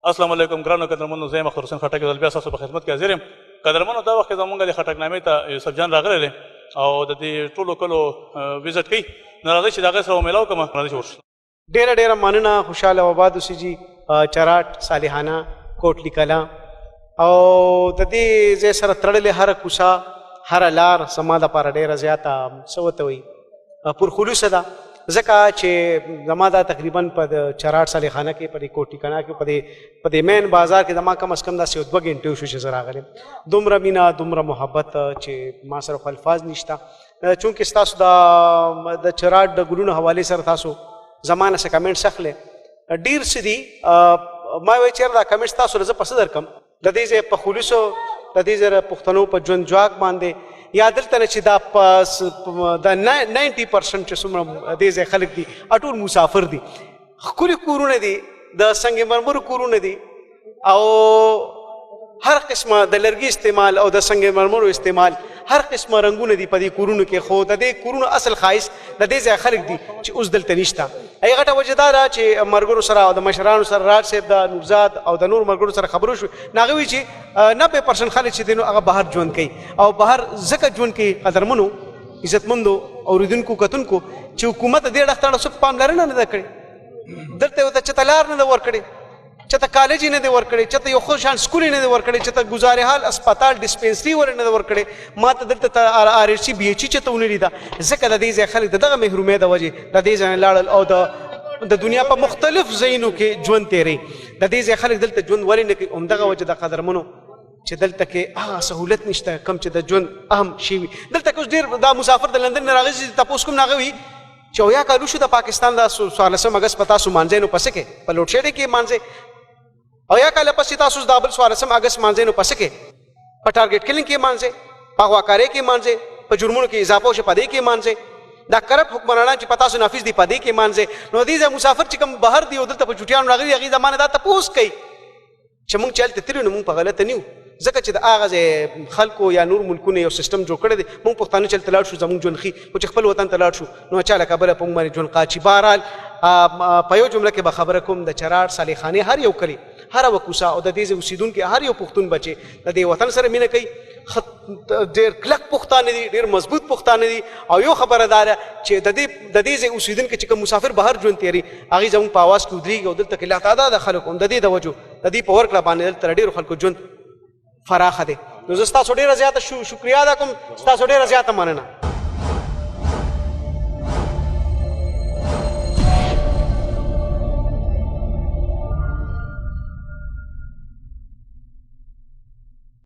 السلام علیکم ګرانو قدرمنو، زه یم اختر حسین خټک، بیا ستاسو په خدمت کې حاضر یم. قدرمنو، دا وخت کې زموږ د خټکنامې ته یوسف جان راغلی دی او د دې ټولو کلو وزټ کوي. نو راځئ چې د هغې سره ومیلاو کړم. راځئ چې ورشو. ډېره ډېره مننه. خوشحاله او آباد اوسئ جي. چراټ، صالحانه، کوټلی کلا او د دې ځای سره تړلې هره کوڅه، هره لار زما دپاره ډېره زیاته څه ورته وایي پرخلوصه ده، ځکه چې زما دا تقریبا په د چراټ صالحانه کې، په دې کوټلی کلا کې، په دې مین بازار کې زما کم از کم داسې 2 غنټې وشو چې زه راغلی. دومره مینه، دومره محبت چې ما سره خو الفاظ نشته. چونکې ستاسو د چراټ د ګلونو حوالې سره تاسو زما نه څه کمنټس اخلئ، ډېر څه دي. ما وایي چېرې دا کمنټس تاسو له زه په څه درکړم. د دې ځای په خلوصو، د دې ځای پښتنو په ژوند جواک باندې، یا دلته نه چې دا 90% چې څومره دې ځای خلک دي ټول مسافر دي. ښکلي کورونه دي، د سنگ مرمرو کورونه دي، او هر قسمه د لرګي استعمال او د سنگ مرمرو استعمال، هر قسمه رنګونه دي په دې کورونو کې. خو د دې کورونو اصل ښایست د دې ځای خلک دي چې اوس دلته نشته. هغې غټه وجه دا ده چې ملګرو سره او د مشرانو سره، راج صاحب، د نورزاد او د نور ملګرو سره خبرو شوې، نو هغه وایي چې 90% خلک چې دي نو هغه بهر ژوند کوي، او بهر ځکه ژوند کوي قدرمنو، عزتمندو اورېدونکو کتونکو، چې حکومت د دې اړخ ته څوک پاملرنه نه ده کړې. دلته ورته چېرته لار نه ده ورکړې، چېرته کالج یې نه دی ورکړی، چېرته یو ښه شان سکول یې نه دی ورکړی، چېرته ګزارې حال اسپتال ډسپنسري ورې نه ده ورکړې. ما ته دلته RHC BHC چېرته ونه لیده. ځکه د دې ځای خلک د دغه محرومۍ د وجې د دې ځای نه لاړل او د دنیا په مختلف ځایونو کې ژوند تېروي. د دې ځای خلک دلته ژوند ولې نه کوي؟ همدغه وجه د قدرمنو چې دلته کې هغه سهولت نشته کوم چې د ژوند اهم شی وي. دلته کې اوس ډېر دا مسافر د لندن نه راغلي تپوس کوم، هغه وي چې 10 کالو شو د پاکستان د 14 اګست په تاسو مانځئ، نو پسې کې په لوډ شیډینګ کې مانځئ. 10 کاله پسې تاسو د 14 اګست مانځئ، نو پسې کې په ټارګېټ کلینګ کې مانځئ، په غواکارۍ کې مانځئ، په جرمونو کې اضافه وشي په دې کې مانځئ، دا کرپ حکمرانان چې په تاسو نافظ دي په دې کې مانځئ. نو دې ځای مسافر چې کوم بهر دي او دلته په چوټیانو راغلي، هغې زمانه دا تپوس کوي چې موږ چې هلته تللي نو موږ په غلطه نه یو، ځکه چې د هغه ځای خلکو یا نور ملکونو یو سیسټم جوړ کړی دی. موږ پښتانه چې هلته لاړ شو زموږ ژوند ښي، خو چې خپل وطن ته لاړ شو نو چا له کبله په موږ باندې ژوند قاچي. بهرحال په یو جمله کې به خبره کوم، د چراټ صالحانې هر یو کلي، هر یوه کوڅه او د دې ځای اوسېدونکي هر یو پښتون بچی د دې وطن سره مینه کوي. ډېر کلک پښتانه دي، ډېر مضبوط پښتانه دي. او یو خبره دا ده چې د دې ځای اوسېدونکي چې کوم مسافر بهر ژوند تېروي، هغې زموږ په آواز کې ودرېږي او دلته کې لا تعداده خلک هم د دې د وجو د دې په ورکړه باندې دلته ډېرو خلکو ژوند فراخه دی. نو زه ستاسو ډېره زیاته شکریه ادا کوم، ستاسو ډېره زیاته مننه.